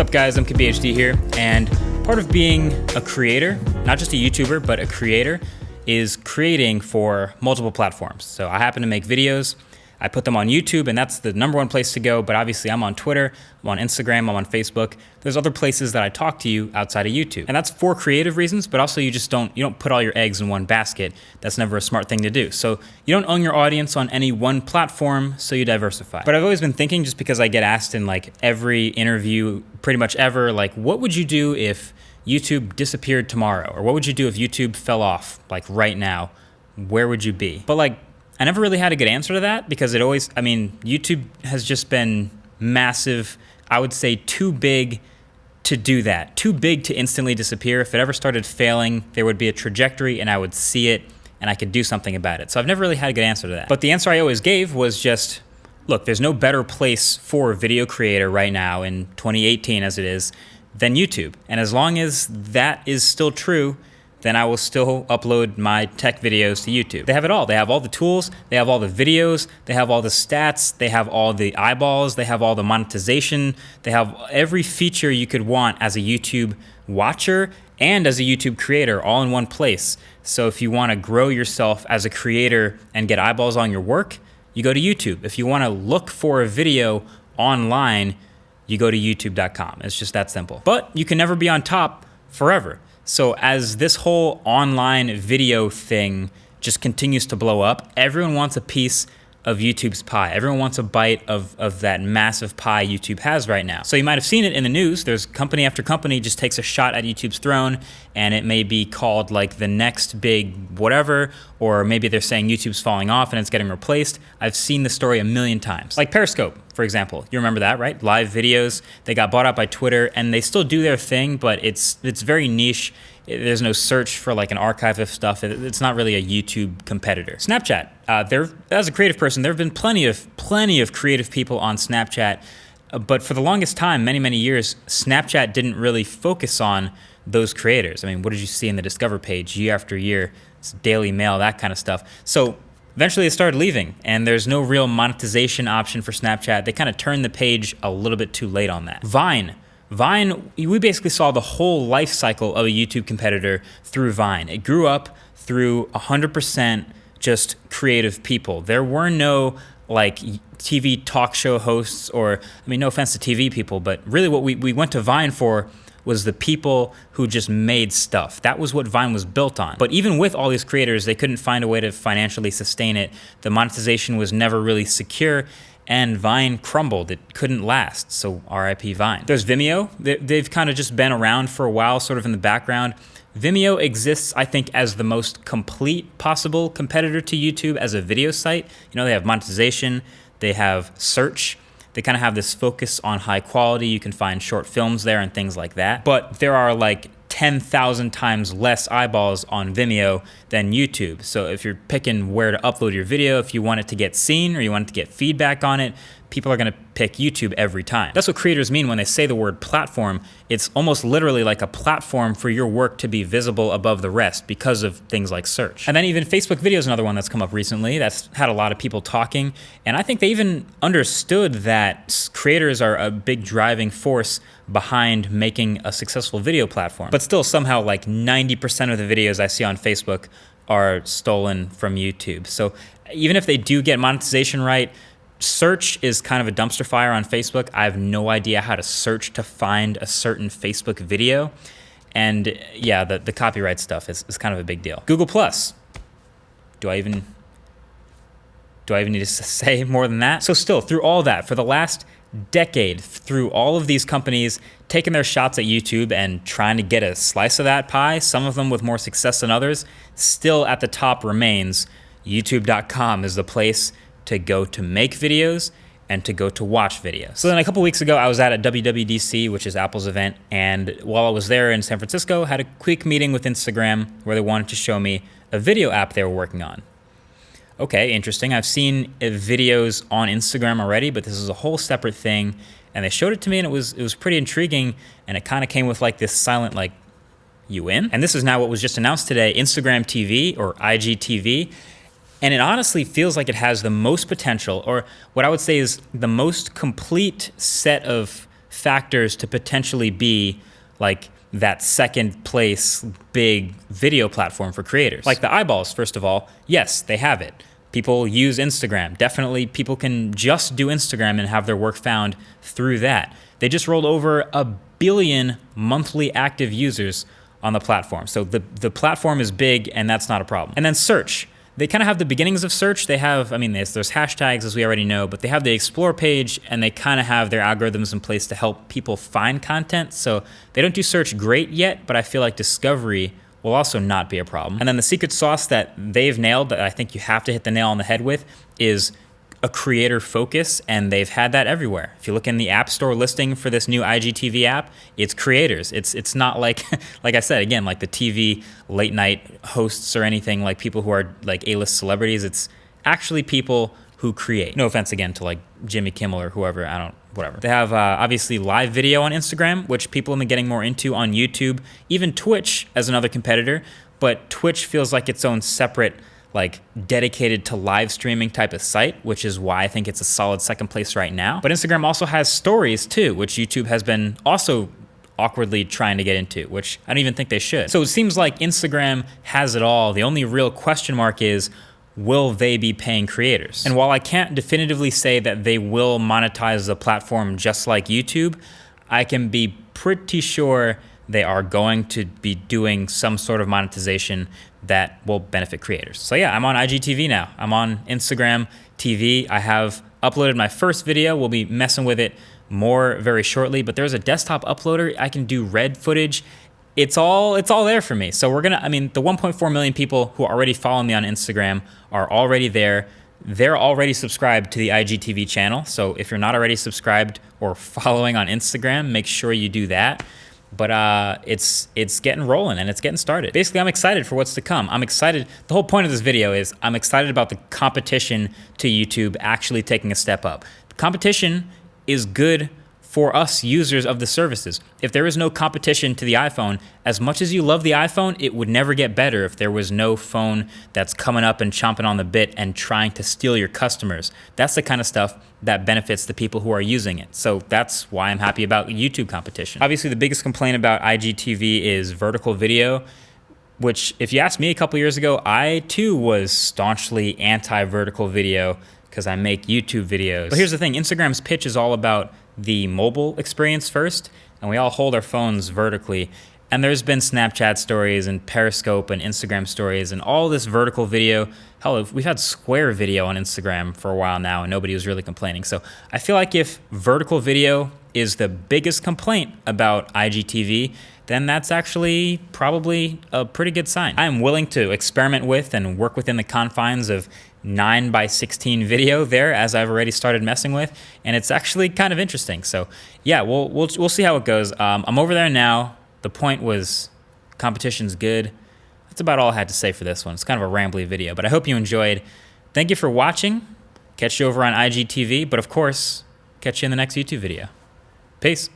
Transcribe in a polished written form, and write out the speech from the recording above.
up, guys? I'm KBHD here, and part of being a creator, not just a YouTuber, but a creator, is creating for multiple platforms. So I happen to make videos, I put them on YouTube, and that's the #1 place to go, but obviously I'm on Twitter, I'm on Instagram, I'm on Facebook. There's other places that I talk to you outside of YouTube. And that's for creative reasons, but also you don't put all your eggs in one basket. That's never a smart thing to do. So you don't own your audience on any one platform, so you diversify. But I've always been thinking, just because I get asked in like every interview pretty much ever, like, what would you do if YouTube disappeared tomorrow? Or what would you do if YouTube fell off like right now? Where would you be? But like, I never really had a good answer to that, because YouTube has just been massive. I would say too big to do that. Too big to instantly disappear. If it ever started failing, there would be a trajectory and I would see it and I could do something about it. So I've never really had a good answer to that. But the answer I always gave was just, look, there's no better place for a video creator right now in 2018 as it is than YouTube. And as long as that is still true, then I will still upload my tech videos to YouTube. They have it all. They have all the tools, they have all the videos, they have all the stats, they have all the eyeballs, they have all the monetization, they have every feature you could want as a YouTube watcher and as a YouTube creator all in one place. So if you want to grow yourself as a creator and get eyeballs on your work, you go to YouTube. If you want to look for a video online, you go to youtube.com. It's just that simple. But you can never be on top forever. So as this whole online video thing just continues to blow up, everyone wants a piece of YouTube's pie. Everyone wants a bite of that massive pie YouTube has right now. So you might have seen it in the news. There's company after company just takes a shot at YouTube's throne, and it may be called like the next big whatever, or maybe they're saying YouTube's falling off and it's getting replaced. I've seen the story a million times. Like Periscope, for example. You remember that, right? Live videos. They got bought out by Twitter, and they still do their thing, but it's very niche. There's no search for like an archive of stuff. It's not really a YouTube competitor. Snapchat. As a creative person, there have been plenty of creative people on Snapchat, but for the longest time, many years, Snapchat didn't really focus on those creators. I mean, what did you see in the Discover page year after year? It's Daily Mail, that kind of stuff. So eventually they started leaving, and there's no real monetization option for Snapchat. They kind of turned the page a little bit too late on that. Vine, we basically saw the whole life cycle of a YouTube competitor through Vine. It grew up through 100% just creative people. There were no like TV talk show hosts, or, I mean, no offense to TV people, but really what we went to Vine for was the people who just made stuff. That was what Vine was built on. But even with all these creators, they couldn't find a way to financially sustain it. The monetization was never really secure, and Vine crumbled. It couldn't last, so RIP Vine. There's Vimeo. They've kind of just been around for a while, sort of in the background. Vimeo exists, I think, as the most complete possible competitor to YouTube as a video site. You know, they have monetization, they have search, they kind of have this focus on high quality. You can find short films there and things like that. But there are like 10,000 times less eyeballs on Vimeo than YouTube. So if you're picking where to upload your video, if you want it to get seen or you want it to get feedback on it, people are going to pick YouTube every time. That's what creators mean when they say the word platform. It's almost literally like a platform for your work to be visible above the rest because of things like search. And then even Facebook video is another one that's come up recently that's had a lot of people talking. And I think they even understood that creators are a big driving force behind making a successful video platform. But still, somehow like 90% of the videos I see on Facebook are stolen from YouTube. So even if they do get monetization right, search is kind of a dumpster fire on Facebook. I have no idea how to search to find a certain Facebook video. And yeah, the copyright stuff is kind of a big deal. Google Plus. Do I even need to say more than that? So still, through all that, for the last decade, through all of these companies taking their shots at YouTube and trying to get a slice of that pie, some of them with more success than others, still at the top remains youtube.com is the place to go to make videos and to go to watch videos. So then a couple weeks ago, I was at a WWDC, which is Apple's event, and while I was there in San Francisco, I had a quick meeting with Instagram where they wanted to show me a video app they were working on. Okay, interesting. I've seen videos on Instagram already, but this is a whole separate thing, and they showed it to me, and it was pretty intriguing, and it kind of came with like this silent like, you in? And this is now what was just announced today, Instagram TV, or IGTV. And it honestly feels like it has the most potential, or what I would say is the most complete set of factors to potentially be like that second place big video platform for creators. Like the eyeballs, first of all, yes, they have it. People use Instagram. Definitely people can just do Instagram and have their work found through that. They just rolled over 1 billion monthly active users on the platform. So the platform is big, and that's not a problem. And then search. They kind of have the beginnings of search. They have, I mean, there's hashtags, as we already know, but they have the explore page, and they kind of have their algorithms in place to help people find content. So they don't do search great yet, but I feel like discovery will also not be a problem. And then the secret sauce that they've nailed, that I think you have to hit the nail on the head with, is a creator focus, and they've had that everywhere. If you look in the App Store listing for this new IGTV app, it's creators. It's not like, like I said, again, like the TV late night hosts or anything, like people who are like A-list celebrities. It's actually people who create. No offense again to like Jimmy Kimmel or whoever, whatever. They have obviously live video on Instagram, which people have been getting more into on YouTube, even Twitch as another competitor, but Twitch feels like its own separate, like dedicated to live streaming type of site, which is why I think it's a solid second place right now. But Instagram also has stories too, which YouTube has been also awkwardly trying to get into, which I don't even think they should. So it seems like Instagram has it all. The only real question mark is, will they be paying creators? And while I can't definitively say that they will monetize the platform just like YouTube, I can be pretty sure they are going to be doing some sort of monetization that will benefit creators. So yeah, I'm on IGTV now. I'm on Instagram TV. I have uploaded my first video. We'll be messing with it more very shortly, but there's a desktop uploader. I can do red footage. It's all there for me. So I mean, the 1.4 million people who already follow me on Instagram are already there. They're already subscribed to the IGTV channel. So if you're not already subscribed or following on Instagram, make sure you do that. But it's getting rolling and it's getting started. Basically, I'm excited for what's to come. I'm excited. The whole point of this video is I'm excited about the competition to YouTube actually taking a step up. The competition is good for us users of the services. If there is no competition to the iPhone, as much as you love the iPhone, it would never get better if there was no phone that's coming up and chomping on the bit and trying to steal your customers. That's the kind of stuff that benefits the people who are using it. So that's why I'm happy about YouTube competition. Obviously, the biggest complaint about IGTV is vertical video, which if you asked me a couple years ago, I too was staunchly anti-vertical video because I make YouTube videos. But here's the thing, Instagram's pitch is all about the mobile experience first, and we all hold our phones vertically. And there's been Snapchat stories and Periscope and Instagram stories and all this vertical video. Hell, we've had square video on Instagram for a while now and nobody was really complaining. So I feel like if vertical video is the biggest complaint about IGTV, then that's actually probably a pretty good sign. I am willing to experiment with and work within the confines of 9:16 video there, as I've already started messing with, and it's actually kind of interesting. So yeah, we'll see how it goes. I'm over there now. The point was competition's good. That's about all I had to say for this one. It's kind of a rambly video, but I hope you enjoyed. Thank you for watching. Catch you over on IGTV, but of course, catch you in the next YouTube video. Peace.